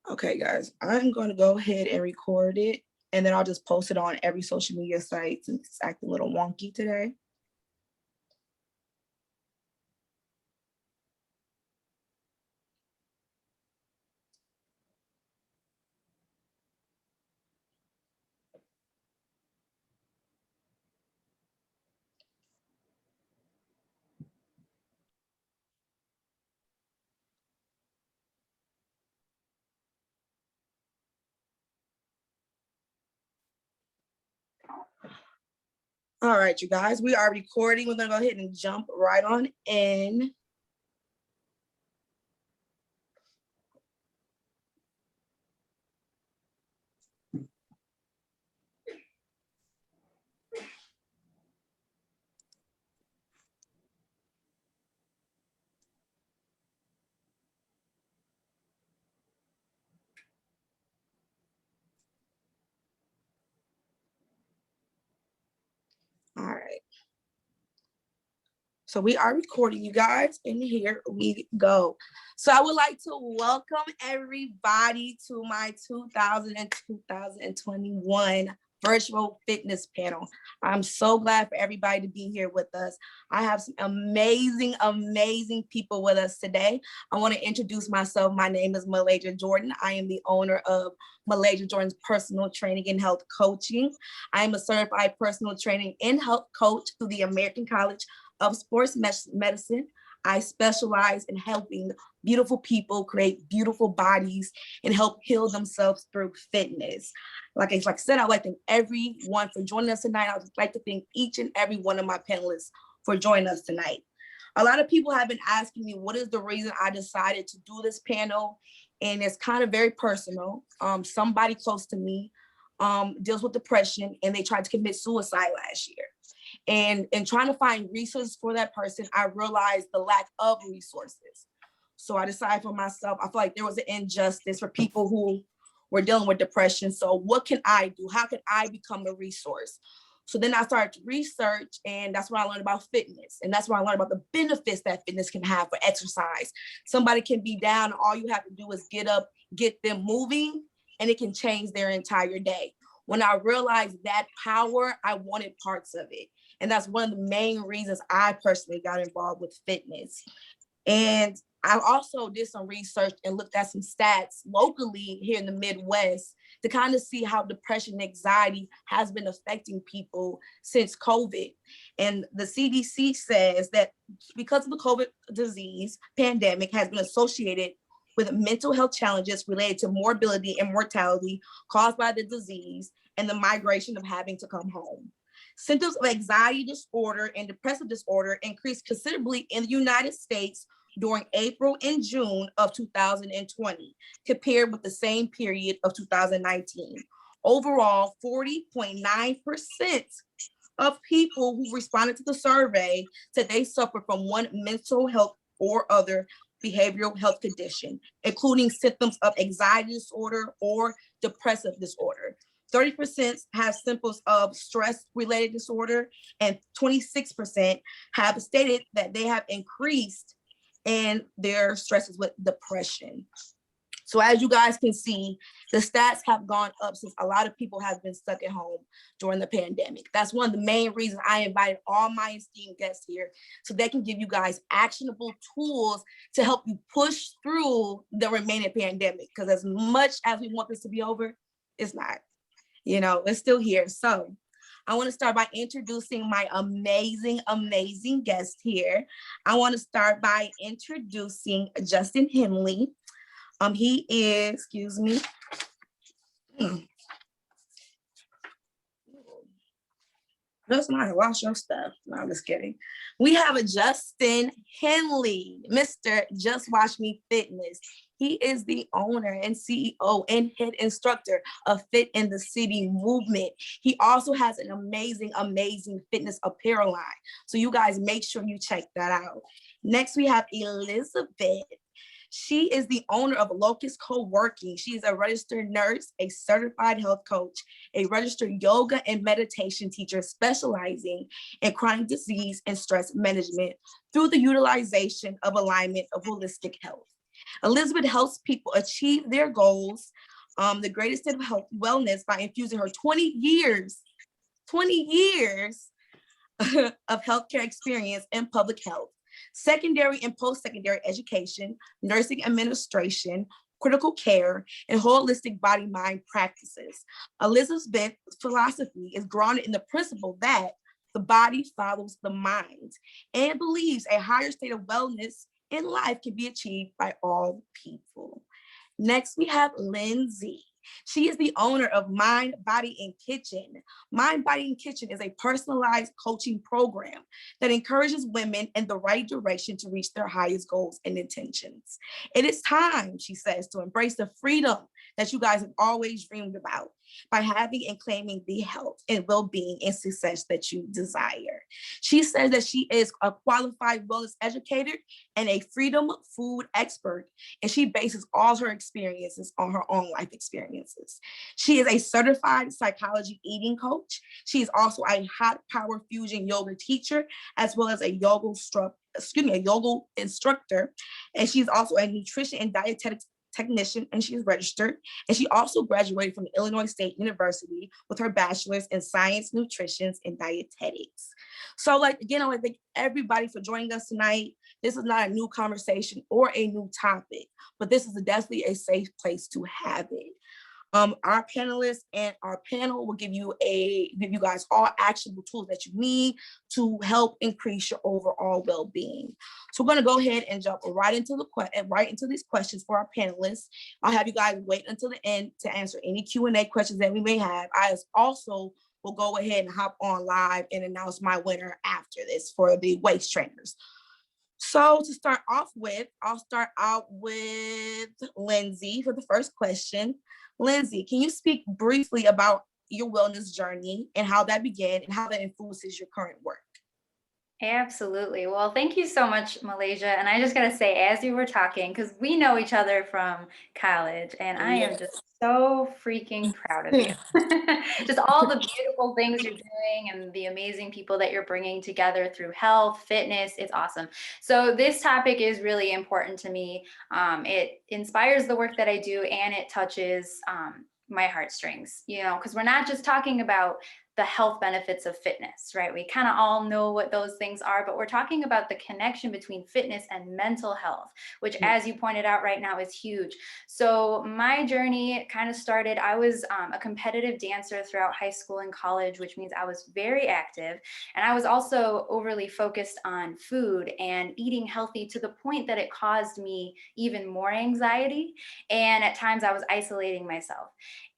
Okay, guys, I'm going to go ahead and record it, and then I'll just post it on every social media site since it's acting a little wonky today. All right, you guys, we are recording. We're gonna go ahead and jump right on in. All right. So we are recording, you guys, and here we go. So I would like to welcome everybody to my 2021 virtual fitness panel. I'm so glad for everybody to be here with us. I have some amazing, amazing people with us today. I want to introduce myself. My name is Malaysia Jordan. I am the owner of Malaysia Jordan's Personal Training and Health Coaching. I am a certified personal training and health coach through the American College of Sports Medicine. I specialize in helping beautiful people create beautiful bodies and help heal themselves through fitness. Like I said, I'd like to thank everyone for joining us tonight. I'd like to thank each and every one of my panelists for joining us tonight. A lot of people have been asking me, what is the reason I decided to do this panel? And it's kind of very personal. Somebody close to me deals with depression, and they tried to commit suicide last year. And in trying to find resources for that person, I realized the lack of resources. So I decided for myself, I feel like there was an injustice for people who were dealing with depression. So what can I do? How can I become a resource? So then I started to research, and that's when I learned about fitness. And that's when I learned about the benefits that fitness can have for exercise. Somebody can be down, and all you have to do is get up, get them moving, and it can change their entire day. When I realized that power, I wanted parts of it. And that's one of the main reasons I personally got involved with fitness. And I also did some research and looked at some stats locally here in the Midwest to kind of see how depression and anxiety has been affecting people since COVID. And the CDC says that because of the COVID disease, pandemic has been associated with mental health challenges related to morbidity and mortality caused by the disease and the migration of having to come home. Symptoms of anxiety disorder and depressive disorder increased considerably in the United States during April and June of 2020, compared with the same period of 2019. Overall, 40.9% of people who responded to the survey said they suffer from one mental health or other behavioral health condition, including symptoms of anxiety disorder or depressive disorder. 30% have symptoms of stress-related disorder, and 26% have stated that they have increased in their stresses with depression. So as you guys can see, the stats have gone up since a lot of people have been stuck at home during the pandemic. That's one of the main reasons I invited all my esteemed guests here, so they can give you guys actionable tools to help you push through the remaining pandemic. Because as much as we want this to be over, it's not. You know, it's still here. So I want to start by introducing my amazing, amazing guest here. I want to start by introducing Justin Henley. He is, excuse me. That's not wash your stuff. No, I'm just kidding. We have a Justin Henley, Mr. Just Watch Me Fitness. He is the owner and CEO and head instructor of Fit in the City movement. He also has an amazing, amazing fitness apparel line. So you guys make sure you check that out. Next, we have Elizabeth. She is the owner of Locust Co-working. She is a registered nurse, a certified health coach, a registered yoga and meditation teacher specializing in chronic disease and stress management through the utilization of alignment of holistic health. Elizabeth helps people achieve their goals, the greatest state of health, wellness, by infusing her 20 years of healthcare experience in public health, secondary and post-secondary education, nursing administration, critical care, and holistic body-mind practices. Elizabeth's philosophy is grounded in the principle that the body follows the mind and believes a higher state of wellness in life can be achieved by all people. Next, we have Lindsey. She is the owner of Mind, Body, and Kitchen. Mind, Body, and Kitchen is a personalized coaching program that encourages women in the right direction to reach their highest goals and intentions. It is time, she says, to embrace the freedom that you guys have always dreamed about by having and claiming the health and well-being and success that you desire. She says that she is a qualified wellness educator and a freedom food expert, and she bases all her experiences on her own life experiences. She is a certified psychology eating coach. She is also a hot power fusion yoga teacher, as well as a yoga instructor, and she's also a nutrition and dietetics technician, and she's registered. And she also graduated from Illinois State University with her bachelor's in science, nutrition, and dietetics. So again, I want to thank everybody for joining us tonight. This is not a new conversation or a new topic, but this is definitely a safe place to have it. Our panelists and our panel will give you guys all actionable tools that you need to help increase your overall well-being. So we're going to go ahead and jump right into these questions for our panelists. I'll have you guys wait until the end to answer any Q&A questions that we may have. I also will go ahead and hop on live and announce my winner after this for the waist trainers. So to start off with, I'll start out with Lindsey for the first question. Lindsey, can you speak briefly about your wellness journey and how that began and how that influences your current work? Absolutely. Well, thank you so much, Malaysia. And I just got to say, as you were talking, because we know each other from college, and I am just so freaking proud of you. Just all the beautiful things you're doing and the amazing people that you're bringing together through health, fitness. It's awesome. So this topic is really important to me. It inspires the work that I do, and it touches my heartstrings, because we're not just talking about the health benefits of fitness, right? We kind of all know what those things are, but we're talking about the connection between fitness and mental health, which, as you pointed out right now, is huge. So my journey kind of started, I was a competitive dancer throughout high school and college, which means I was very active. And I was also overly focused on food and eating healthy to the point that it caused me even more anxiety. And at times I was isolating myself.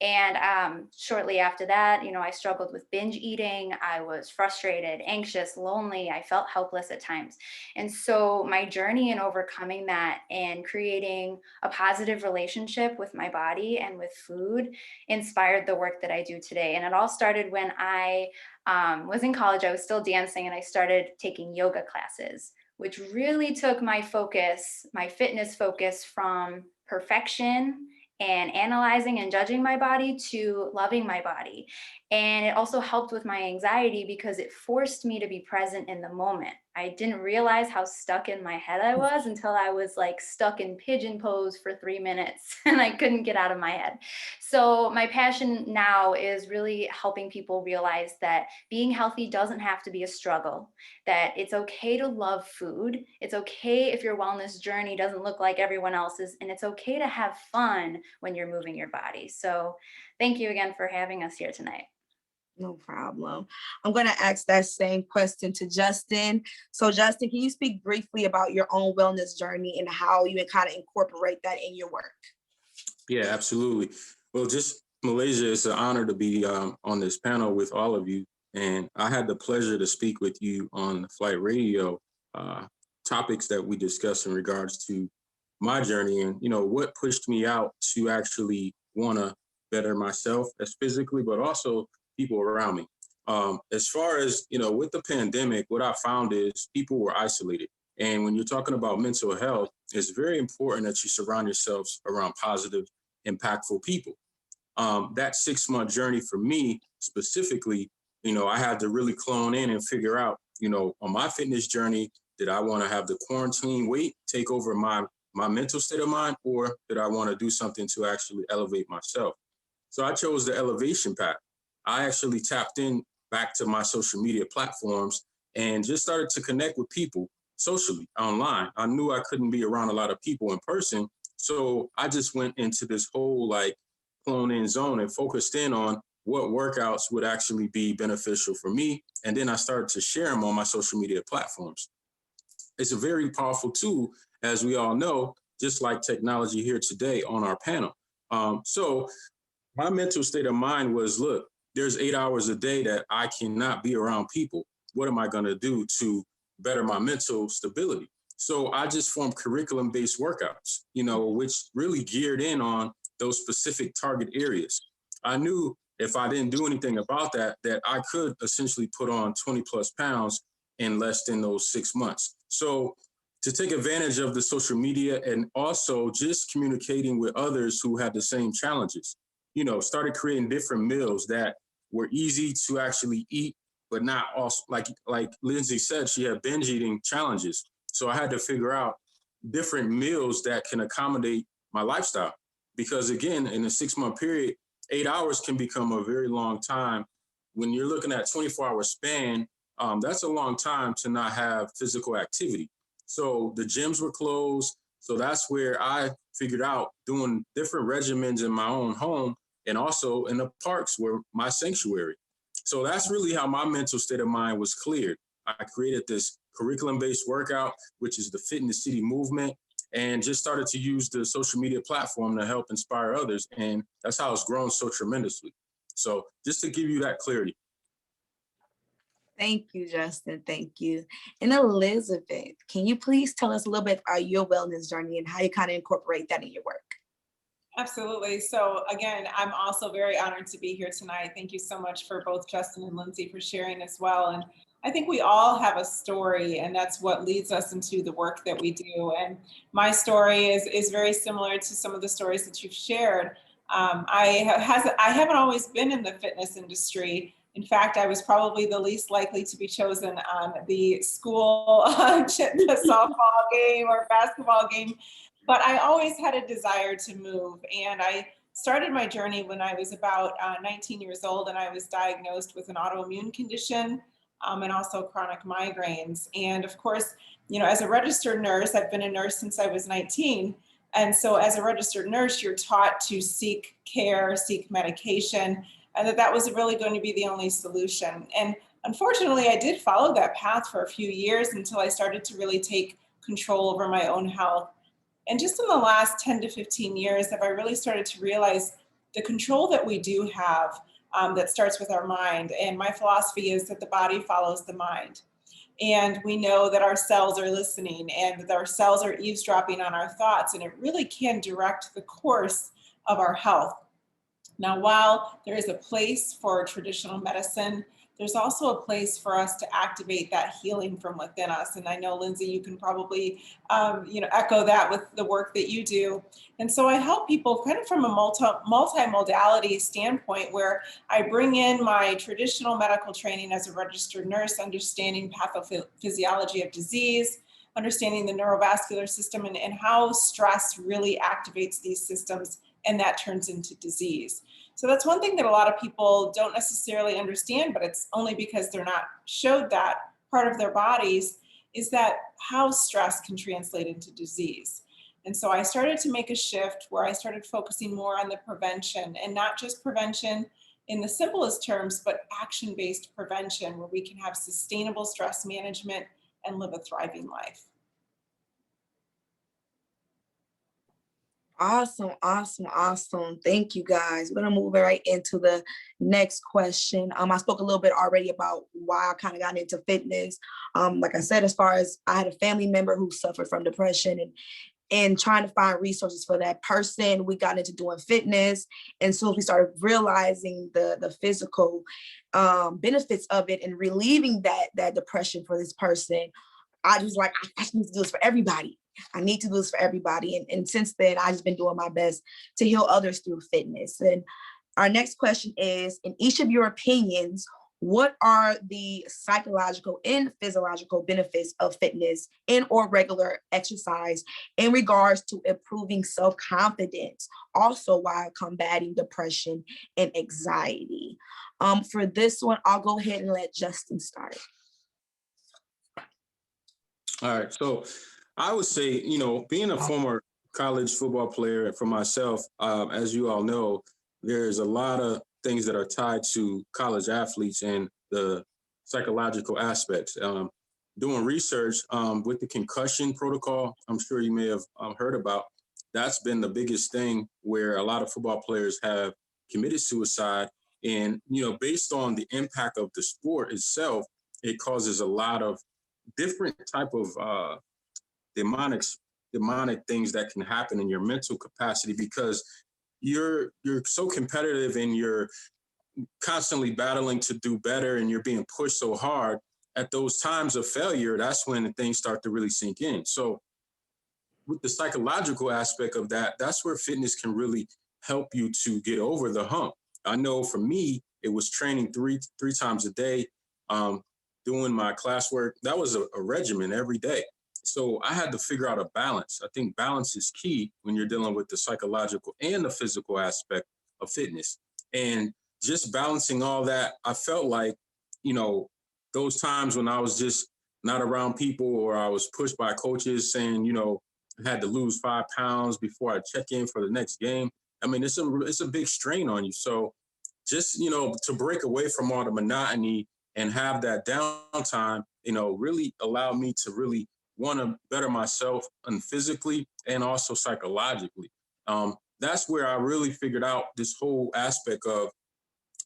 And shortly after that, I struggled with binge eating. I was frustrated, anxious, lonely. I felt helpless at times. And so my journey in overcoming that and creating a positive relationship with my body and with food inspired the work that I do today. And it all started when I was in college. I was still dancing, and I started taking yoga classes, which really took my focus, my fitness focus, from perfection and analyzing and judging my body to loving my body. And it also helped with my anxiety because it forced me to be present in the moment. I didn't realize how stuck in my head I was until I was stuck in pigeon pose for 3 minutes and I couldn't get out of my head. So my passion now is really helping people realize that being healthy doesn't have to be a struggle, that it's okay to love food. It's okay if your wellness journey doesn't look like everyone else's, and it's okay to have fun when you're moving your body. So thank you again for having us here tonight. No problem. I'm going to ask that same question to Justin. So Justin, can you speak briefly about your own wellness journey and how you kind of incorporate that in your work? Yeah, absolutely. Well, just Malaysia, it's an honor to be on this panel with all of you. And I had the pleasure to speak with you on the Flight Radio topics that we discussed in regards to my journey and, what pushed me out to actually want to better myself as physically, but also people around me. As far as, with the pandemic, what I found is people were isolated. And when you're talking about mental health, it's very important that you surround yourselves around positive, impactful people. That 6-month journey for me specifically, I had to really clone in and figure out, on my fitness journey, did I want to have the quarantine weight take over my my mental state of mind, or did I want to do something to actually elevate myself? So I chose the elevation path. I actually tapped in back to my social media platforms and just started to connect with people socially online. I knew I couldn't be around a lot of people in person. So I just went into this whole like clone in zone and focused in on what workouts would actually be beneficial for me. And then I started to share them on my social media platforms. It's a very powerful tool, as we all know, just like technology here today on our panel. So my mental state of mind was, look, there's 8 hours a day that I cannot be around people. What am I going to do to better my mental stability? So I just formed curriculum-based workouts, which really geared in on those specific target areas. I knew if I didn't do anything about that, that I could essentially put on 20 plus pounds in less than those 6 months. So to take advantage of the social media and also just communicating with others who have the same challenges, started creating different meals that were easy to actually eat, but not also like Lindsey said, she had binge eating challenges. So I had to figure out different meals that can accommodate my lifestyle. Because again, in a 6-month period, 8 hours can become a very long time. When you're looking at 24-hour span, that's a long time to not have physical activity. So the gyms were closed. So that's where I figured out doing different regimens in my own home and also in the parks were my sanctuary. So that's really how my mental state of mind was cleared. I created this curriculum-based workout, which is the Fit in the City movement, and just started to use the social media platform to help inspire others. And that's how it's grown so tremendously. So just to give you that clarity. Thank you, Justin. Thank you. And Elizabeth, can you please tell us a little bit about your wellness journey and how you kind of incorporate that in your work? Absolutely. So again, I'm also very honored to be here tonight. Thank you so much for both Justin and Lindsey for sharing as well. And I think we all have a story, and that's what leads us into the work that we do. And my story is very similar to some of the stories that you've shared. I haven't always been in the fitness industry. In fact, I was probably the least likely to be chosen on the school the softball game or basketball game. But I always had a desire to move. And I started my journey when I was about 19 years old, and I was diagnosed with an autoimmune condition and also chronic migraines. And of course, as a registered nurse, I've been a nurse since I was 19. And so as a registered nurse, you're taught to seek care, seek medication, and that was really going to be the only solution. And unfortunately, I did follow that path for a few years until I started to really take control over my own health. And just in the last 10 to 15 years have I really started to realize the control that we do have that starts with our mind. And my philosophy is that the body follows the mind. And we know that our cells are listening and that our cells are eavesdropping on our thoughts, and it really can direct the course of our health. Now, while there is a place for traditional medicine, there's also a place for us to activate that healing from within us. And I know, Lindsey, you can probably, echo that with the work that you do. And so I help people kind of from a multimodality standpoint, where I bring in my traditional medical training as a registered nurse, understanding pathophysiology of disease, understanding the neurovascular system and how stress really activates these systems, and that turns into disease. So that's one thing that a lot of people don't necessarily understand, but it's only because they're not showed that part of their bodies, is that how stress can translate into disease. And so I started to make a shift where I started focusing more on the prevention, and not just prevention in the simplest terms, but action-based prevention, where we can have sustainable stress management and live a thriving life. Awesome, awesome, awesome. Thank you, guys. We're gonna move right into the next question. I spoke a little bit already about why I kind of got into fitness. Like I said, as far as I had a family member who suffered from depression, and trying to find resources for that person, we got into doing fitness. And so we started realizing the physical benefits of it and relieving that depression for this person. I just like, I need to do this for everybody. I need to do this for everybody. And since then, I've just been doing my best to heal others through fitness. And our next question is, in each of your opinions, What are the psychological and physiological benefits of fitness and or regular exercise in regards to improving self-confidence, also while combating depression and anxiety? For this one, I'll go ahead and let Justin start. All right. So I would say, being a former college football player for myself, as you all know, there's a lot of things that are tied to college athletes and the psychological aspects. Doing research with the concussion protocol, I'm sure you may have heard about. That's been the biggest thing where a lot of football players have committed suicide. And, based on the impact of the sport itself, it causes a lot of different type of demonic things that can happen in your mental capacity, because you're so competitive and you're constantly battling to do better and you're being pushed so hard. At those times of failure, that's when things start to really sink in. So with the psychological aspect of that, that's where fitness can really help you to get over the hump. I know for me, it was training three times a day, doing my classwork. That was a regimen every day. So I had to figure out a balance. I think balance is key when you're dealing with the psychological and the physical aspect of fitness. And just balancing all that, I felt like, those times when I was just not around people, or I was pushed by coaches saying, I had to lose 5 pounds before I check in for the next game. I mean, it's a big strain on you. So just, to break away from all the monotony and have that downtime, really allowed me to really want to better myself and physically and also psychologically. That's where I really figured out this whole aspect of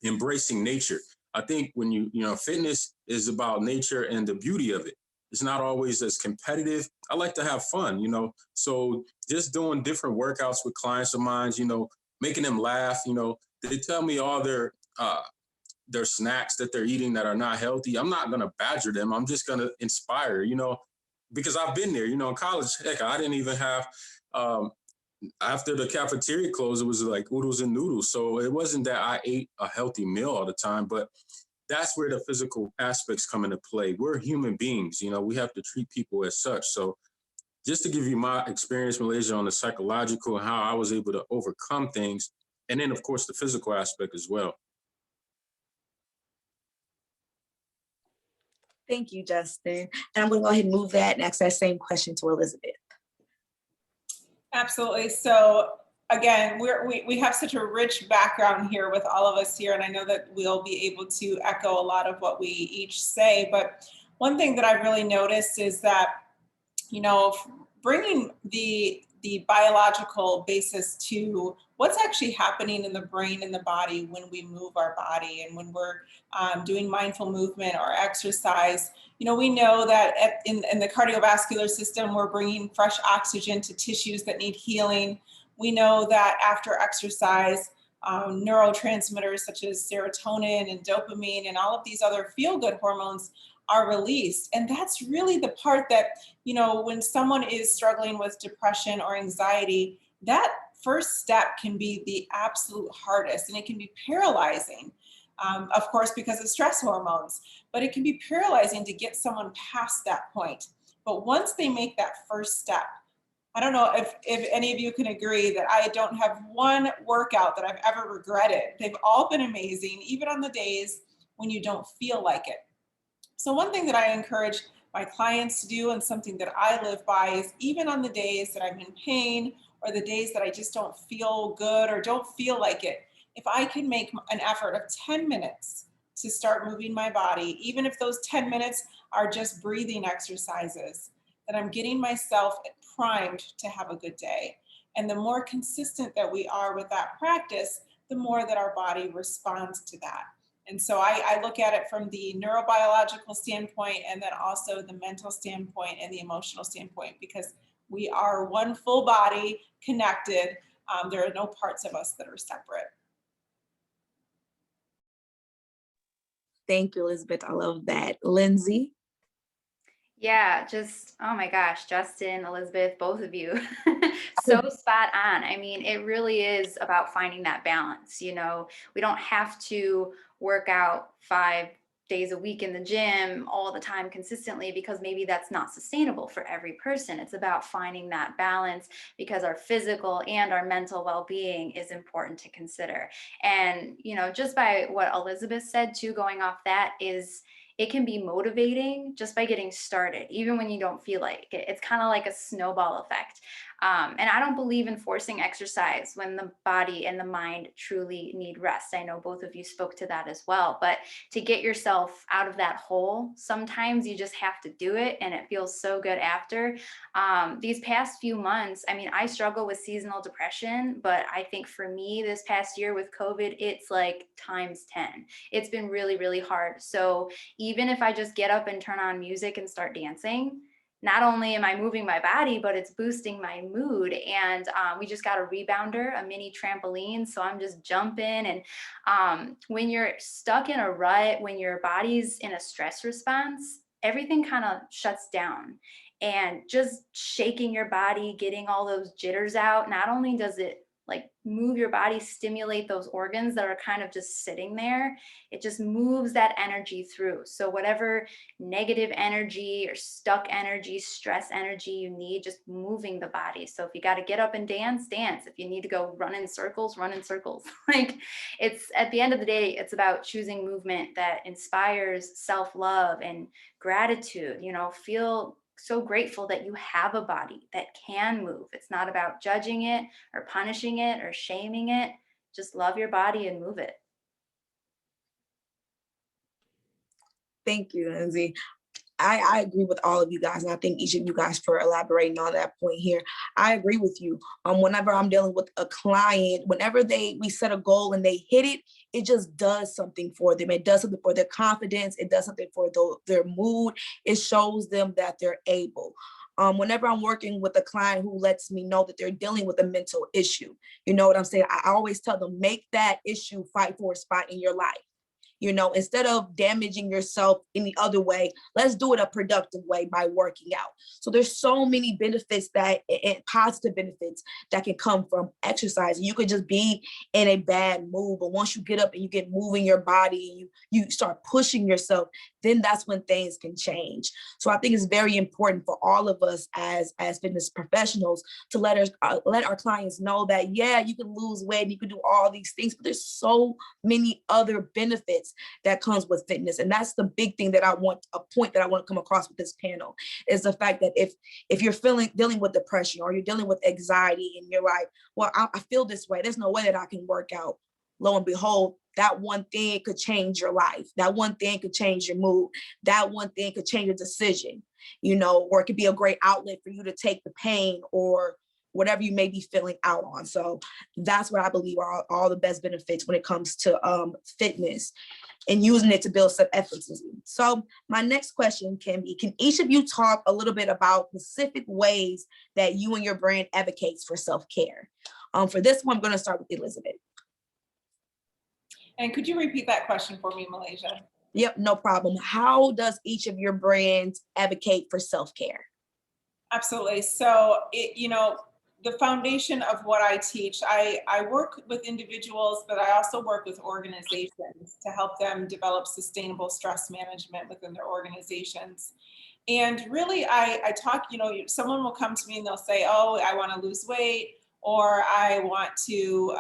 embracing nature. I think when fitness is about nature and the beauty of it. It's not always as competitive. I like to have fun, So just doing different workouts with clients of mine, making them laugh, they tell me all their snacks that they're eating that are not healthy. I'm not gonna badger them. I'm just gonna inspire, because I've been there, in college. Heck, I didn't even have after the cafeteria closed, it was like oodles and noodles. So it wasn't that I ate a healthy meal all the time, but that's where the physical aspects come into play. We're human beings, we have to treat people as such. So just to give you my experience, Malaysia, on the psychological and how I was able to overcome things. And then, of course, the physical aspect as well. Thank you, Justin. And I'm going to go ahead and move that and ask that same question to Elizabeth. Absolutely. So again, we have such a rich background here with all of us here, and I know that we'll be able to echo a lot of what we each say. But one thing that I've really noticed is that, bringing the biological basis to what's actually happening in the brain and the body when we move our body and when we're doing mindful movement or exercise. We know that in the cardiovascular system, we're bringing fresh oxygen to tissues that need healing. We know that after exercise, neurotransmitters such as serotonin and dopamine and all of these other feel-good hormones are released. And that's really the part that, when someone is struggling with depression or anxiety, that first step can be the absolute hardest, and it can be paralyzing, of course, because of stress hormones, but it can be paralyzing to get someone past that point. But once they make that first step, I don't know if any of you can agree that I don't have one workout that I've ever regretted. They've all been amazing, even on the days when you don't feel like it. So one thing that I encourage my clients to do, and something that I live by, is even on the days that I'm in pain or the days that I just don't feel good or don't feel like it, if I can make an effort of 10 minutes to start moving my body, even if those 10 minutes are just breathing exercises, then I'm getting myself primed to have a good day. And the more consistent that we are with that practice, the more that our body responds to that. And so I look at it from the neurobiological standpoint, and then also the mental standpoint and the emotional standpoint, because we are one full body connected. There are no parts of us that are separate. Thank you, Elizabeth. I love that. Lindsey? Yeah, just, oh my gosh, Justin, Elizabeth, both of you, so spot on. I mean, it really is about finding that balance. We don't have to work out 5 days a week in the gym all the time consistently, because maybe that's not sustainable for every person. It's about finding that balance, because our physical and our mental well-being is important to consider. And, you know, just by what Elizabeth said too, going off that, is it can be motivating just by getting started, even when you don't feel like it. It's kind of like a snowball effect. And I don't believe in forcing exercise when the body and the mind truly need rest. I know both of you spoke to that as well, but to get yourself out of that hole, sometimes you just have to do it, and it feels so good after. These past few months, I mean, I struggle with seasonal depression, but I think for me this past year with COVID, it's like times 10. It's been really, really hard. So even if I just get up and turn on music and start dancing, not only am I moving my body, but it's boosting my mood. And we just got a rebounder, a mini trampoline. So I'm just jumping. And when you're stuck in a rut, when your body's in a stress response, everything kind of shuts down. And just shaking your body, getting all those jitters out, not only does it like move your body, stimulate those organs that are kind of just sitting there, it just moves that energy through. So whatever negative energy or stuck energy, stress energy you need, just moving the body. So if you got to get up and dance, dance. If you need to go run in circles, run in circles. Like, it's, at the end of the day, it's about choosing movement that inspires self-love and gratitude. You know, feel so grateful that you have a body that can move. It's not about judging it or punishing it or shaming it. Just love your body and move it. Thank you, Lindsey. I agree with all of you guys, and I thank each of you guys for elaborating on that point here. I agree with you. Whenever I'm dealing with a client, whenever we set a goal and they hit it, it just does something for them. It does something for their confidence. It does something for their mood. It shows them that they're able. Whenever I'm working with a client who lets me know that they're dealing with a mental issue, you know what I'm saying? I always tell them, make that issue fight for a spot in your life. You know, instead of damaging yourself in the other way, let's do it a productive way by working out. So there's so many benefits and positive benefits that can come from exercise. You could just be in a bad mood, but once you get up and you get moving your body and you start pushing yourself, then that's when things can change. So I think it's very important for all of us as fitness professionals to let our clients know that, yeah, you can lose weight, you can do all these things, but there's so many other benefits that comes with fitness. And that's the big thing that a point that I want to come across with this panel, is the fact that if you're dealing with depression, or you're dealing with anxiety, and you're like, well, I feel this way, there's no way that I can work out. Lo and behold, that one thing could change your life. That one thing could change your mood. That one thing could change your decision, you know, or it could be a great outlet for you to take the pain or whatever you may be feeling out on. So that's what I believe are all the best benefits when it comes to fitness and using it to build self-efficacy. So my next question can each of you talk a little bit about specific ways that you and your brand advocates for self-care? For this one, I'm going to start with Elizabeth. And could you repeat that question for me, Malaysia? Yep, no problem. How does each of your brands advocate for self-care? Absolutely. So, the foundation of what I teach, I work with individuals, but I also work with organizations to help them develop sustainable stress management within their organizations. And really, I talk, someone will come to me and they'll say, oh, I want to lose weight, or I want to,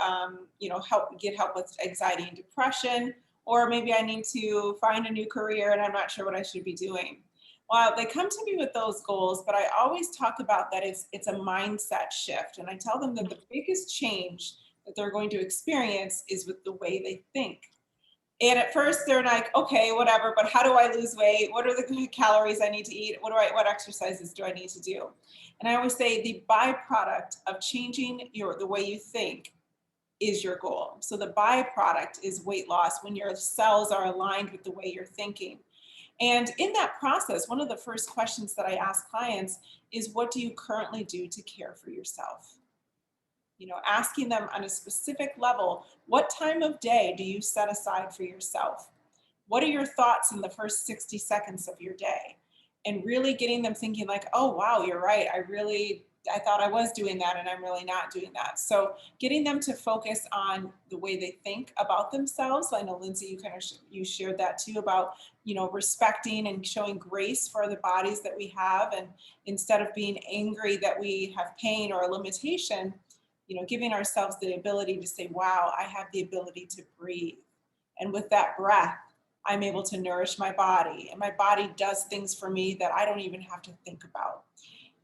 get help with anxiety and depression, or maybe I need to find a new career and I'm not sure what I should be doing. Well, they come to me with those goals, but I always talk about that it's a mindset shift. And I tell them that the biggest change that they're going to experience is with the way they think. And at first they're like, okay, whatever, but how do I lose weight? What are the calories I need to eat? What exercises do I need to do? And I always say the byproduct of changing the way you think is your goal. So the byproduct is weight loss when your cells are aligned with the way you're thinking. And in that process, one of the first questions that I ask clients is, what do you currently do to care for yourself? Asking them on a specific level, what time of day do you set aside for yourself? What are your thoughts in the first 60 seconds of your day? And really getting them thinking like, oh, wow, you're right. I really I thought I was doing that and I'm really not doing that. So getting them to focus on the way they think about themselves. I know Lindsey, you kind of you shared that too about, respecting and showing grace for the bodies that we have. And instead of being angry that we have pain or a limitation, giving ourselves the ability to say, wow, I have the ability to breathe. And with that breath, I'm able to nourish my body, and my body does things for me that I don't even have to think about.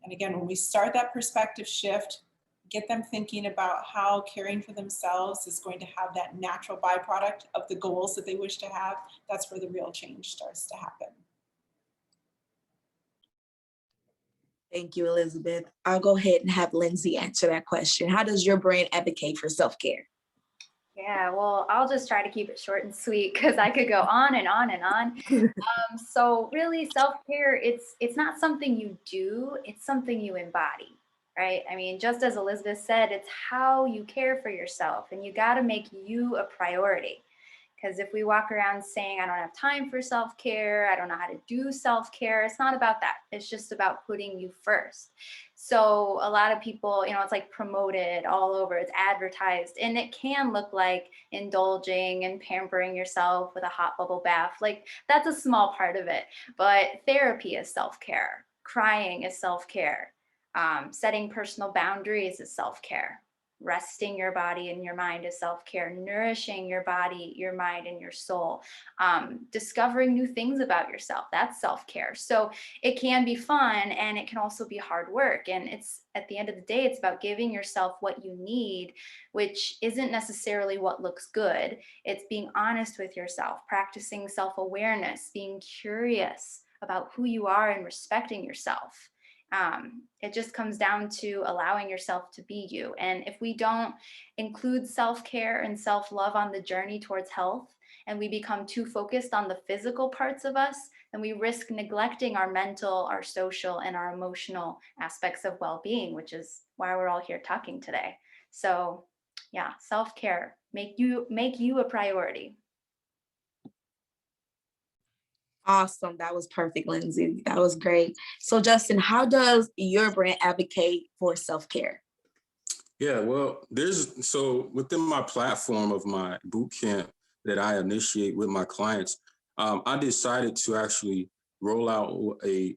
And again, when we start that perspective shift, get them thinking about how caring for themselves is going to have that natural byproduct of the goals that they wish to have, that's where the real change starts to happen. Thank you, Elizabeth. I'll go ahead and have Lindsey answer that question. How does your brand advocate for self-care? Yeah, well, I'll just try to keep it short and sweet because I could go on and on and on. So really self-care, it's not something you do, it's something you embody, right? I mean, just as Elizabeth said, it's how you care for yourself, and you got to make you a priority. Because if we walk around saying, I don't have time for self-care, I don't know how to do self-care, it's not about that. It's just about putting you first. So a lot of people, it's like promoted all over, it's advertised, and it can look like indulging and pampering yourself with a hot bubble bath. Like, that's a small part of it. But therapy is self-care, crying is self-care, setting personal boundaries is self-care. Resting your body and your mind is self-care, nourishing your body, your mind, and your soul, discovering new things about yourself, that's self-care. So it can be fun, and it can also be hard work. And it's, at the end of the day, it's about giving yourself what you need, which isn't necessarily what looks good. It's being honest with yourself, practicing self-awareness, being curious about who you are and respecting yourself. It just comes down to allowing yourself to be you. And if we don't include self-care and self-love on the journey towards health, and we become too focused on the physical parts of us, then we risk neglecting our mental, our social, and our emotional aspects of well-being, which is why we're all here talking today. So yeah, self-care, make you a priority. Awesome. That was perfect, Lindsey. That was great. So Justin, how does your brand advocate for self-care? Yeah, well, so within my platform of my boot camp that I initiate with my clients, I decided to actually roll out a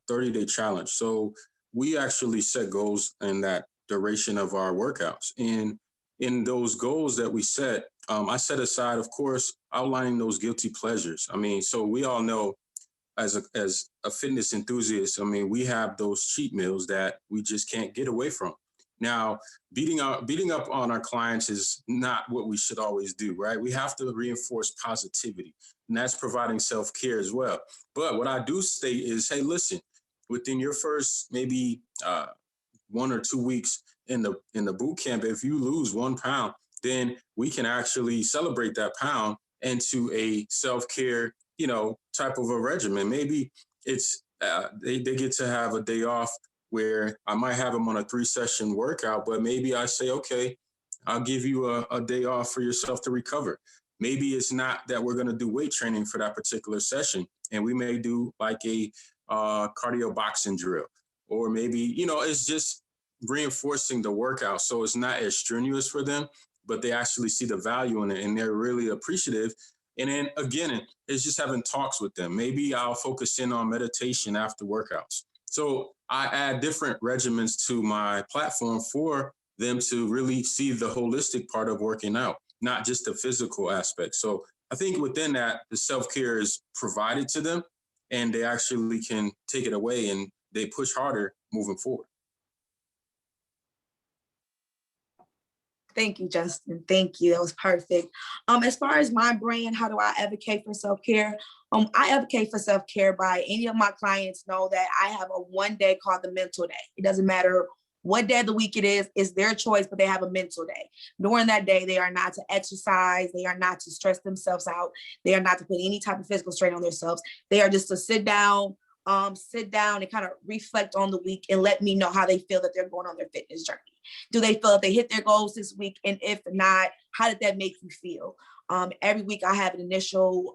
30-day challenge. So we actually set goals in that duration of our workouts. And in those goals that we set, I set aside, of course, outlining those guilty pleasures. I mean, so we all know as a fitness enthusiast, I mean, we have those cheat meals that we just can't get away from. Now, beating up on our clients is not what we should always do, right? We have to reinforce positivity, and that's providing self-care as well. But what I do state is, hey, listen, within your first maybe 1 or 2 weeks in the boot camp, if you lose 1 pound, then we can actually celebrate that pound into a self-care, type of a regimen. Maybe it's they get to have a day off where I might have them on a 3-session workout, but maybe I say, okay, I'll give you a day off for yourself to recover. Maybe it's not that we're going to do weight training for that particular session, and we may do like a cardio boxing drill, or maybe, it's just reinforcing the workout. So it's not as strenuous for them, but they actually see the value in it and they're really appreciative. And then again, it's just having talks with them. Maybe I'll focus in on meditation after workouts. So I add different regimens to my platform for them to really see the holistic part of working out, not just the physical aspect. So I think within that, the self-care is provided to them and they actually can take it away and they push harder moving forward. Thank you, Justin. Thank you. That was perfect. As far as my brand, how do I advocate for self-care? I advocate for self-care by any of my clients know that I have a 1 day called the mental day. It doesn't matter what day of the week it is, it's their choice, but they have a mental day. During that day, they are not to exercise. They are not to stress themselves out. They are not to put any type of physical strain on themselves. They are just to sit down and kind of reflect on the week and let me know how they feel that they're going on their fitness journey. Do they feel that they hit their goals this week? And if not, how did that make you feel? Every week I have an initial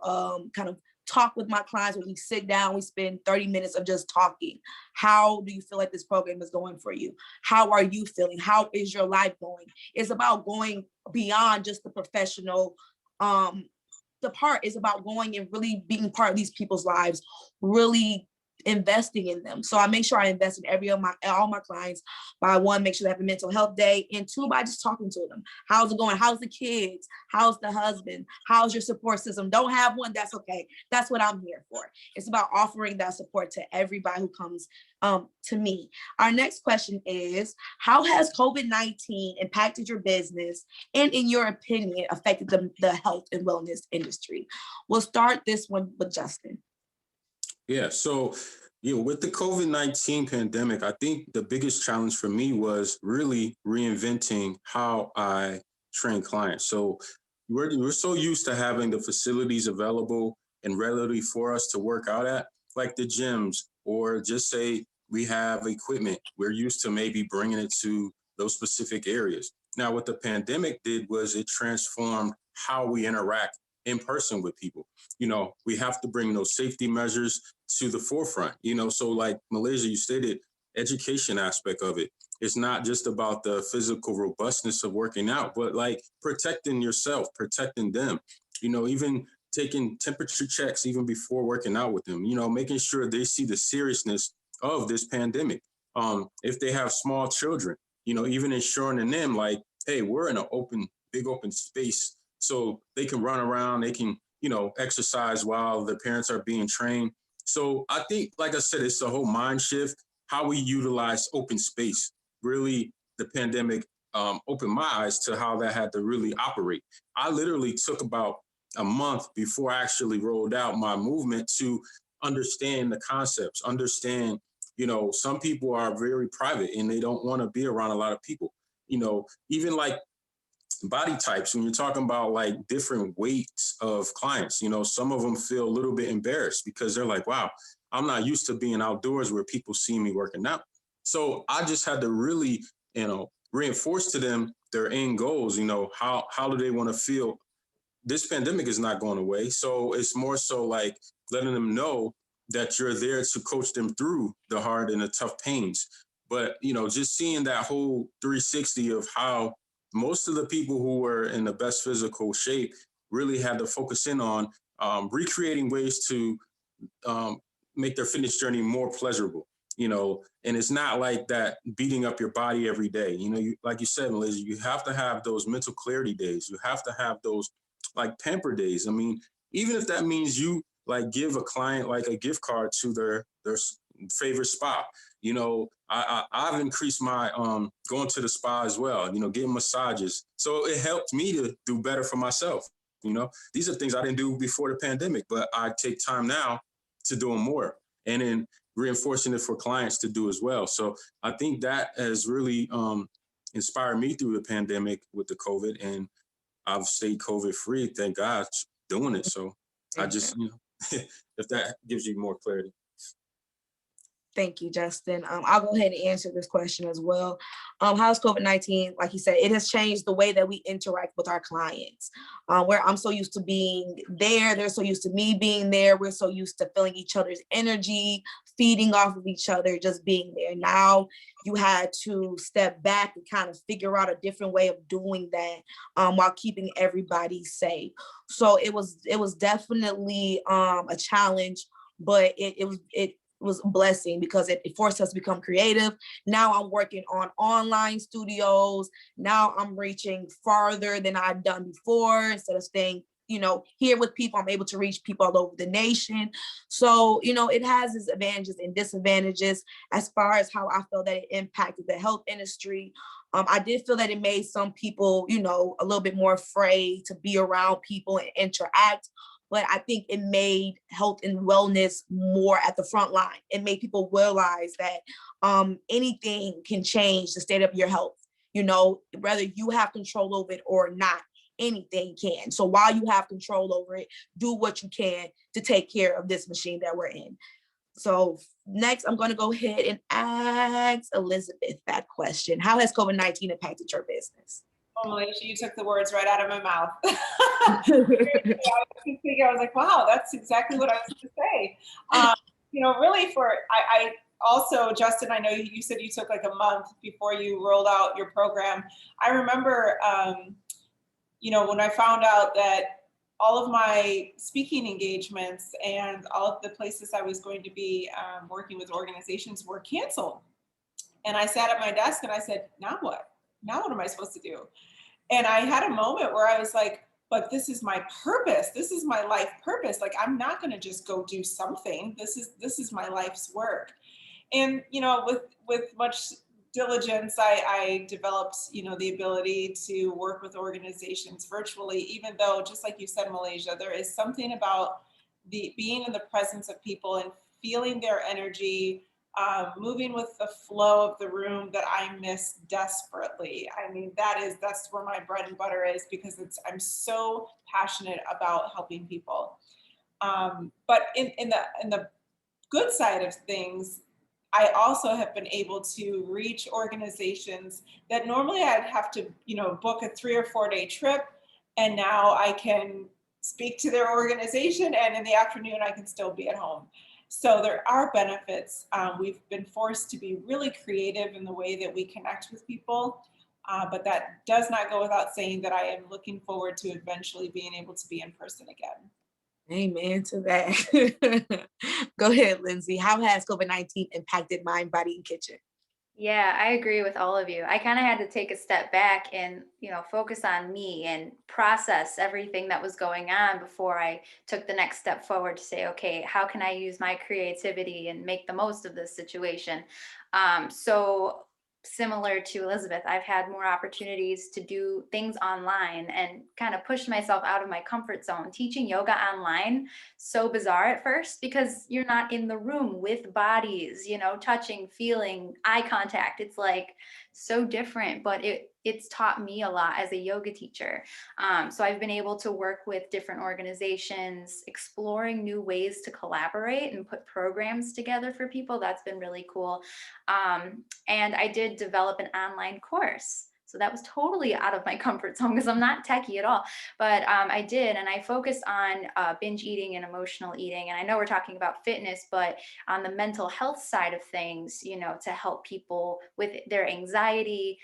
kind of talk with my clients, when we sit down, we spend 30 minutes of just talking. How do you feel like this program is going for you? How are you feeling? How is your life going? It's about going beyond just the professional the part. Is about going and really being part of these people's lives, really investing in them. So I make sure I invest in all my clients by one, make sure they have a mental health day, and two, by just talking to them. How's it going? How's the kids? How's the husband? How's your support system? Don't have one, that's okay. That's what I'm here for. It's about offering that support to everybody who comes to me. Our next question is, how has COVID-19 impacted your business and, in your opinion, affected the health and wellness industry? We'll start this one with Justin. Yeah, so with the COVID-19 pandemic, I think the biggest challenge for me was really reinventing how I train clients. So we're so used to having the facilities available and readily for us to work out at, like the gyms, or just say we have equipment. We're used to maybe bringing it to those specific areas. Now, what the pandemic did was it transformed how we interact in person with people. We have to bring those safety measures to the forefront, so like Malaysia, you stated, education aspect of it. It's not just about the physical robustness of working out, but like protecting yourself, protecting them, even taking temperature checks even before working out with them, making sure they see the seriousness of this pandemic. If they have small children, even ensuring in them like, hey, we're in an big open space, so they can run around, they can, exercise while the parents are being trained. So I think, like I said, it's a whole mind shift, how we utilize open space. Really, the pandemic opened my eyes to how that had to really operate. I literally took about a month before I actually rolled out my movement to understand the concepts, understand, some people are very private and they don't want to be around a lot of people, even like body types. When you're talking about like different weights of clients, some of them feel a little bit embarrassed because they're like, wow, I'm not used to being outdoors where people see me working out. So I just had to really, reinforce to them their end goals. How do they want to feel? This pandemic is not going away. So it's more so like letting them know that you're there to coach them through the hard and the tough pains. But, just seeing that whole 360 of how most of the people who were in the best physical shape really had to focus in on recreating ways to make their fitness journey more pleasurable, and it's not like that beating up your body every day. Like you said, Malaysia, you have to have those mental clarity days. You have to have those like pamper days. I mean, even if that means you like give a client like a gift card to their favorite spa. I've increased my going to the spa as well, getting massages. So it helped me to do better for myself. These are things I didn't do before the pandemic, but I take time now to do them more, and then reinforcing it for clients to do as well. So I think that has really inspired me through the pandemic with the COVID, and I've stayed COVID free, thank God, doing it. So I just, if that gives you more clarity. Thank you, Justin. I'll go ahead and answer this question as well. How's COVID-19, like you said, it has changed the way that we interact with our clients. Where I'm so used to being there, they're so used to me being there. We're so used to feeling each other's energy, feeding off of each other, just being there. Now you had to step back and kind of figure out a different way of doing that while keeping everybody safe. So it was definitely a challenge, but it was a blessing because it forced us to become creative. Now I'm working on online studios. Now I'm reaching farther than I've done before. Instead of staying, here with people, I'm able to reach people all over the nation. So, it has its advantages and disadvantages. As far as how I feel that it impacted the health industry, I did feel that it made some people, a little bit more afraid to be around people and interact. But I think it made health and wellness more at the front line. It made people realize that anything can change the state of your health. Whether you have control over it or not, anything can. So while you have control over it, do what you can to take care of this machine that we're in. So next, I'm going to go ahead and ask Elizabeth that question. How has COVID-19 impacted your business? Oh, Malaysia, you took the words right out of my mouth. I was like, wow, that's exactly what I was going to say. You know, really I also, Justin, I know you said you took like a month before you rolled out your program. I remember, you know, when I found out that all of my speaking engagements and all of the places I was going to be working with organizations were canceled. And I sat at my desk and I said, now what? Now what am I supposed to do? And I had a moment where I was like, but this is my purpose. This is my life purpose. Like, I'm not going to just go do something. This is my life's work. And, you know, with much diligence, I developed, you know, the ability to work with organizations virtually, even though, just like you said, Malaysia, there is something about the being in the presence of people and feeling their energy, moving with the flow of the room that I miss desperately. I mean, that's where my bread and butter is, because I'm so passionate about helping people. But in the good side of things, I also have been able to reach organizations that normally I'd have to, you know, book a 3 or 4 day trip, and now I can speak to their organization, and in the afternoon I can still be at home. So there are benefits. We've been forced to be really creative in the way that we connect with people, but that does not go without saying that I am looking forward to eventually being able to be in person again. Amen to that. Go ahead, Lindsey. How has COVID-19 impacted Mind, Body, and Kitchen? Yeah, I agree with all of you. I kind of had to take a step back and, you know, focus on me and process everything that was going on before I took the next step forward to say, okay, how can I use my creativity and make the most of this situation? So similar to Elizabeth, I've had more opportunities to do things online and kind of push myself out of my comfort zone. Teaching yoga online, so bizarre at first because you're not in the room with bodies, you know, touching, feeling, eye contact. It's like so different, but it's taught me a lot as a yoga teacher. So I've been able to work with different organizations, exploring new ways to collaborate and put programs together for people. That's been really cool. And I did develop an online course. So that was totally out of my comfort zone because I'm not techie at all, but I did, and I focused on binge eating and emotional eating. And I know we're talking about fitness, but on the mental health side of things, you know, to help people with their anxiety,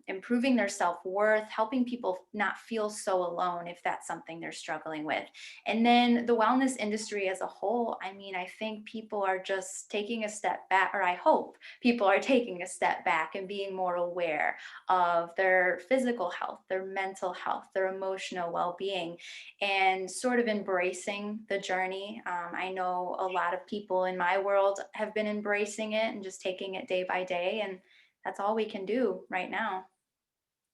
improving their self-worth, helping people not feel so alone if that's something they're struggling with. And then the wellness industry as a whole, I mean, I think people are just taking a step back, or I hope people are taking a step back and being more aware of their physical health, their mental health, their emotional well-being, and sort of embracing the journey. I know a lot of people in my world have been embracing it and just taking it day by day, and that's all we can do right now.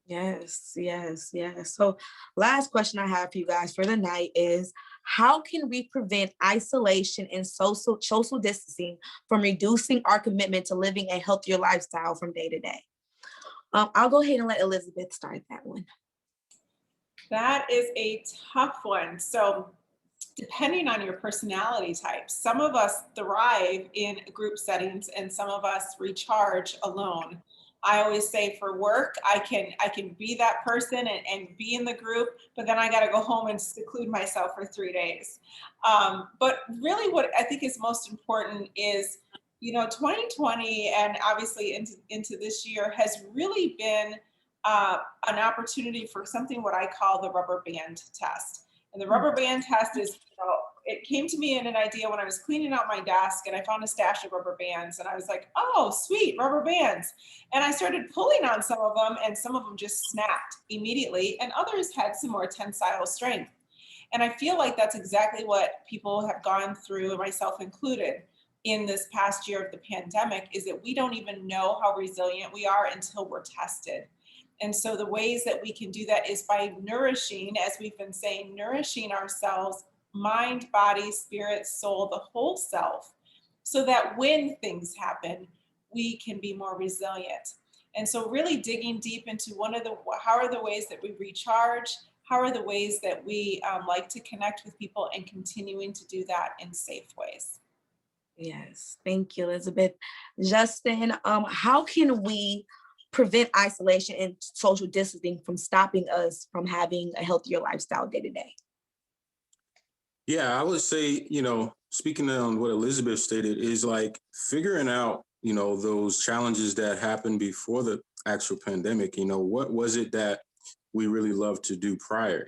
Yes, yes, yes. So last question I have for you guys for the night is, how can we prevent isolation and social distancing from reducing our commitment to living a healthier lifestyle from day to day? I'll go ahead and let Elizabeth start that one. That is a tough one. So depending on your personality type, some of us thrive in group settings and some of us recharge alone. I always say for work, I can be that person and be in the group, but then I got to go home and seclude myself for 3 days. But really what I think is most important is, you know, 2020 and obviously into this year has really been an opportunity for something what I call the rubber band test. And the rubber band test is, you know, it came to me in an idea when I was cleaning out my desk and I found a stash of rubber bands and I was like, oh, sweet, rubber bands. And I started pulling on some of them and some of them just snapped immediately and others had some more tensile strength. And I feel like that's exactly what people have gone through, myself included, in this past year of the pandemic, is that we don't even know how resilient we are until we're tested. And so the ways that we can do that is by nourishing, as we've been saying, nourishing ourselves, mind, body, spirit, soul, the whole self, so that when things happen, we can be more resilient. And so really digging deep into how are the ways that we recharge? How are the ways that we like to connect with people and continuing to do that in safe ways? Yes, thank you, Elizabeth. Justin, how can we prevent isolation and social distancing from stopping us from having a healthier lifestyle day to day? Yeah, I would say, speaking on what Elizabeth stated, is like figuring out, those challenges that happened before the actual pandemic. What was it that we really loved to do prior,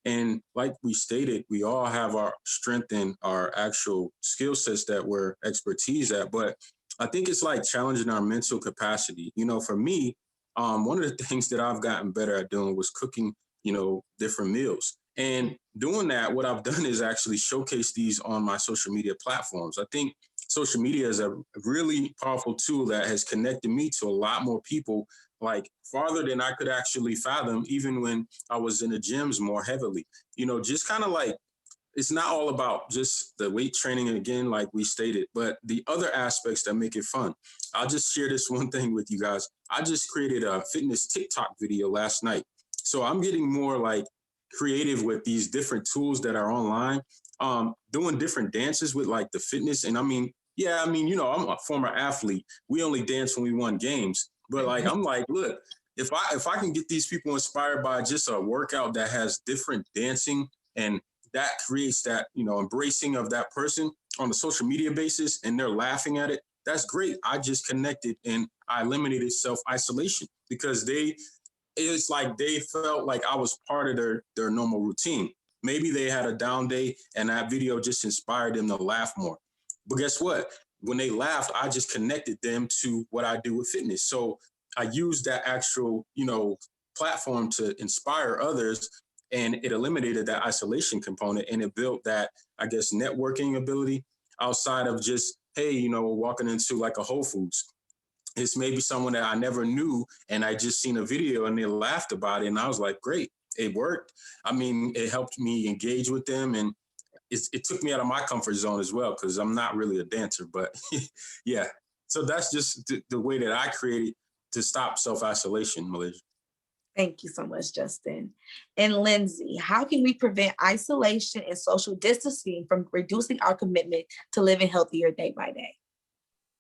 and like we stated, we all have our strength and our actual skill sets that we're expertise at. But I think it's like challenging our mental capacity. For me, one of the things that I've gotten better at doing was cooking, different meals. And doing that, what I've done is actually showcase these on my social media platforms. I think social media is a really powerful tool that has connected me to a lot more people, like farther than I could actually fathom, even when I was in the gyms more heavily. Just kind of like, it's not all about just the weight training again, like we stated, but the other aspects that make it fun. I'll just share this one thing with you guys. I just created a fitness TikTok video last night. So I'm getting more like creative with these different tools that are online, doing different dances with like the fitness. And I'm a former athlete. We only dance when we won games. But like, I'm like, look, if I can get these people inspired by just a workout that has different dancing, and that creates that, embracing of that person on the social media basis, and they're laughing at it, that's great. I just connected and I eliminated self-isolation because it's like they felt like I was part of their normal routine. Maybe they had a down day and that video just inspired them to laugh more. But guess what? When they laughed, I just connected them to what I do with fitness. So I used that actual, platform to inspire others, and it eliminated that isolation component, and it built that, I guess, networking ability outside of just, hey, walking into like a Whole Foods. It's maybe someone that I never knew, and I just seen a video and they laughed about it, and I was like, great, it worked. I mean, it helped me engage with them, and it took me out of my comfort zone as well, because I'm not really a dancer, but yeah. So that's just the way that I created to stop self-isolation, Malaysia. Thank you so much, Justin. And Lindsey, how can we prevent isolation and social distancing from reducing our commitment to living healthier day by day?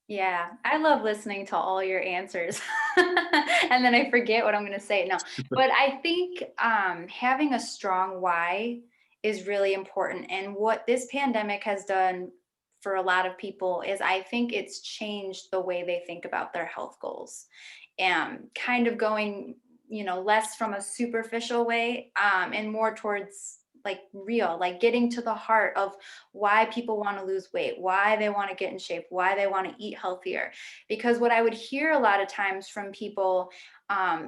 Yeah, I love listening to all your answers. And then I forget what I'm going to say. No, but I think having a strong why is really important. And what this pandemic has done for a lot of people is I think it's changed the way they think about their health goals, and kind of going, less from a superficial way, and more towards like real, like getting to the heart of why people want to lose weight, why they want to get in shape, why they want to eat healthier. Because what I would hear a lot of times from people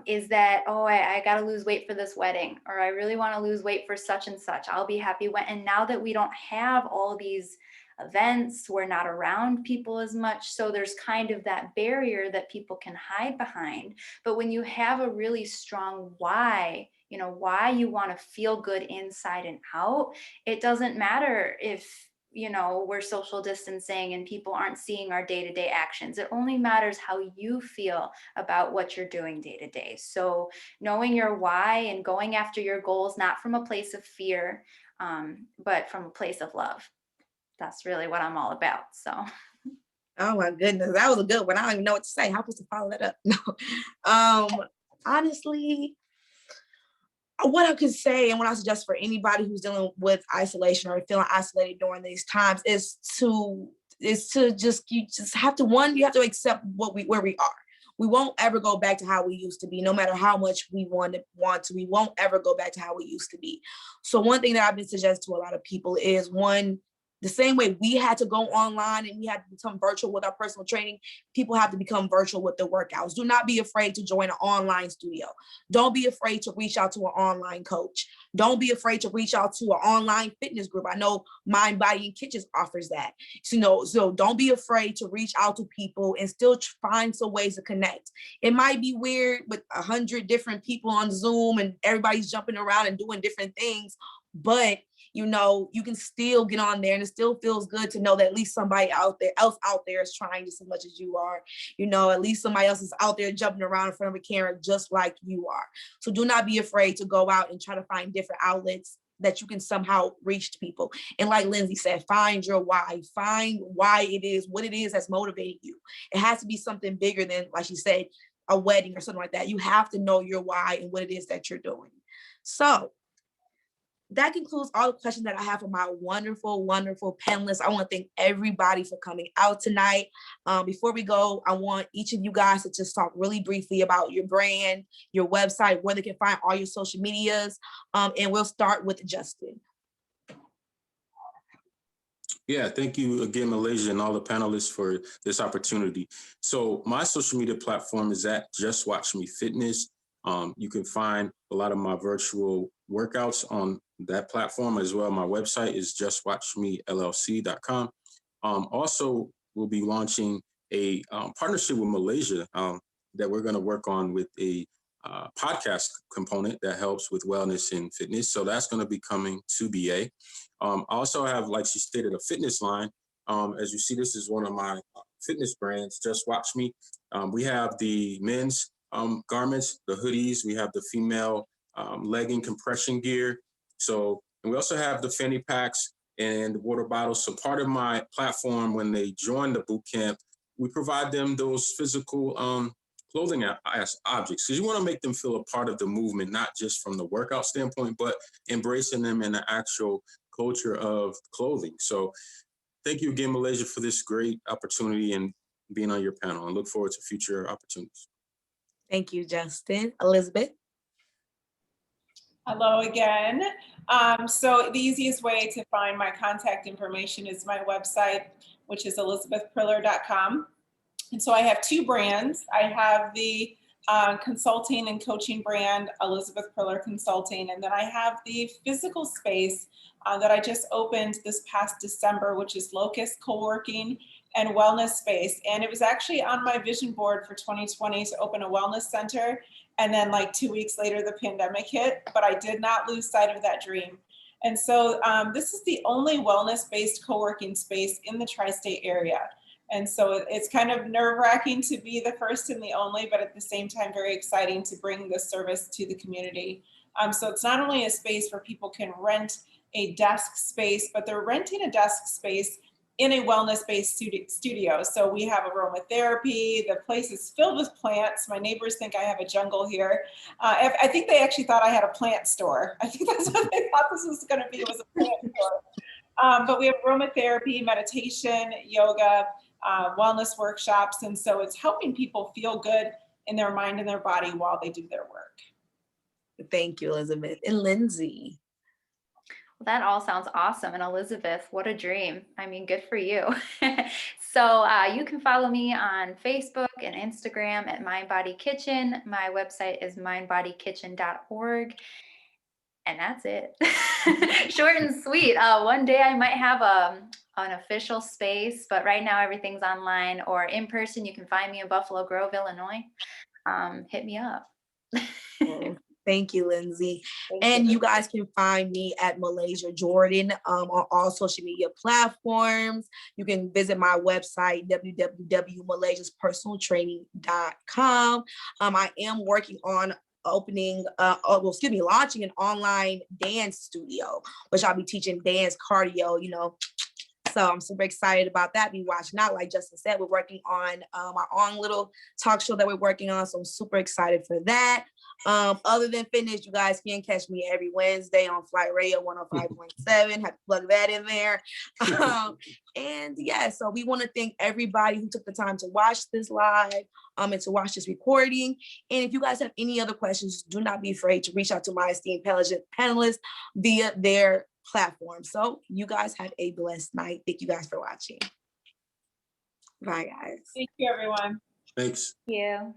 is that, oh, I got to lose weight for this wedding, or I really want to lose weight for such and such. I'll be happy when. And now that we don't have all these events, we're not around people as much. So there's kind of that barrier that people can hide behind. But when you have a really strong why, why you want to feel good inside and out, it doesn't matter if we're social distancing and people aren't seeing our day-to-day actions. It only matters how you feel about what you're doing day to day. So knowing your why and going after your goals, not from a place of fear, but from a place of love. That's really what I'm all about. So. Oh my goodness, that was a good one. I don't even know what to say. How am I supposed to follow that up? No. Honestly, what I could say and what I suggest for anybody who's dealing with isolation or feeling isolated during these times is to just, you have to accept where we are. We won't ever go back to how we used to be, no matter how much we want to. We won't ever go back to how we used to be. So one thing that I've been suggesting to a lot of people is, one, the same way we had to go online and we had to become virtual with our personal training, people have to become virtual with their workouts. Do not be afraid to join an online studio. Don't be afraid to reach out to an online coach. Don't be afraid to reach out to an online fitness group. I know Mind, Body, and Kitchens offers that. So don't be afraid to reach out to people and still find some ways to connect. It might be weird with 100 different people on Zoom and everybody's jumping around and doing different things, but you can still get on there, and it still feels good to know that at least somebody else out there is trying just as much as you are. At least somebody else is out there jumping around in front of a camera just like you are. So do not be afraid to go out and try to find different outlets that you can somehow reach people. And like Lindsey said, find your why. Find why it is, what it is that's motivating you. It has to be something bigger than, like she said, a wedding or something like that. You have to know your why and what it is that you're doing. So that concludes all the questions that I have for my wonderful, wonderful panelists. I want to thank everybody for coming out tonight. Before we go, I want each of you guys to just talk really briefly about your brand, your website, where they can find all your social medias. And we'll start with Justin. Yeah, thank you again, Malaysia, and all the panelists for this opportunity. So my social media platform is at Just Watch Me Fitness. You can find a lot of my virtual workouts on that platform as well. My website is justwatchmellc.com. Also, we'll be launching a partnership with Malaysia that we're going to work on with a podcast component that helps with wellness and fitness. So that's going to be coming to BA. I also have, like she stated, a fitness line. As you see, this is one of my fitness brands, Just Watch Me. We have the men's garments, the hoodies. We have the female legging compression gear. So, and we also have the fanny packs and water bottles. So part of my platform, when they join the boot camp, we provide them those physical clothing as objects, because you want to make them feel a part of the movement, not just from the workout standpoint, but embracing them in the actual culture of clothing. So thank you again, Malaysia, for this great opportunity and being on your panel, and look forward to future opportunities. Thank you, Justin. Elizabeth. Hello again. So the easiest way to find my contact information is my website, which is elizabethpriller.com. And so I have two brands. I have the consulting and coaching brand, Elizabeth Priller Consulting. And then I have the physical space that I just opened this past December, which is Locust Co-working and Wellness Space. And it was actually on my vision board for 2020 to open a wellness center. And then like 2 weeks later, the pandemic hit, but I did not lose sight of that dream. And so this is the only wellness-based co-working space in the tri-state area. And so it's kind of nerve-wracking to be the first and the only, but at the same time, very exciting to bring this service to the community. So it's not only a space where people can rent a desk space, but they're renting a desk space in a wellness-based studio. So we have aromatherapy. The place is filled with plants. My neighbors think I have a jungle here. I think they actually thought I had a plant store. I think that's what they thought this was going to be, was a plant store. But we have aromatherapy, meditation, yoga, wellness workshops. And so it's helping people feel good in their mind and their body while they do their work. Thank you, Elizabeth. And Lindsey. Well, that all sounds awesome. And Elizabeth, what a dream. I mean, good for you. So you can follow me on Facebook and Instagram at Mind Body Kitchen. My website is mindbodykitchen.org. And that's it. Short and sweet. One day I might have an official space, but right now everything's online or in person. You can find me in Buffalo Grove, Illinois. Hit me up. Thank you, Lindsey. And you guys can find me at Malaysia Jordan on all social media platforms. You can visit my website, www.malaysiaspersonaltraining.com. I am working on launching an online dance studio, which I'll be teaching dance, cardio, So I'm super excited about that. Be watching out. Like Justin said, we're working on our own little talk show that we're working on. So I'm super excited for that. Other than fitness, you guys can catch me every Wednesday on Flight Radio 105.7. Have to plug that in there. And yeah, so we want to thank everybody who took the time to watch this live and to watch this recording. And if you guys have any other questions, do not be afraid to reach out to my esteemed panelists via their platform. So you guys have a blessed night. Thank you guys for watching. Bye, guys. Thank you, everyone. Thanks. Thank you.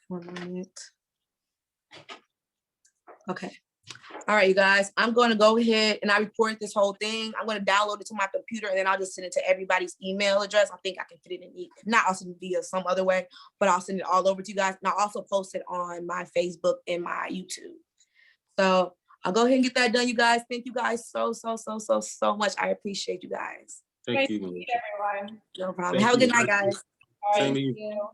1 minute. Okay. All right, you guys, I'm going to go ahead and I recorded this whole thing. I'm going to download it to my computer and then I'll just send it to everybody's email address. I think I can fit it in, not I'll send it via some other way, but I'll send it all over to you guys. And I'll also post it on my Facebook and my YouTube. So I'll go ahead and get that done, you guys. Thank you guys so much. I appreciate you guys. Thank you, everyone. No problem. Have a good night, guys. All right. Same to you.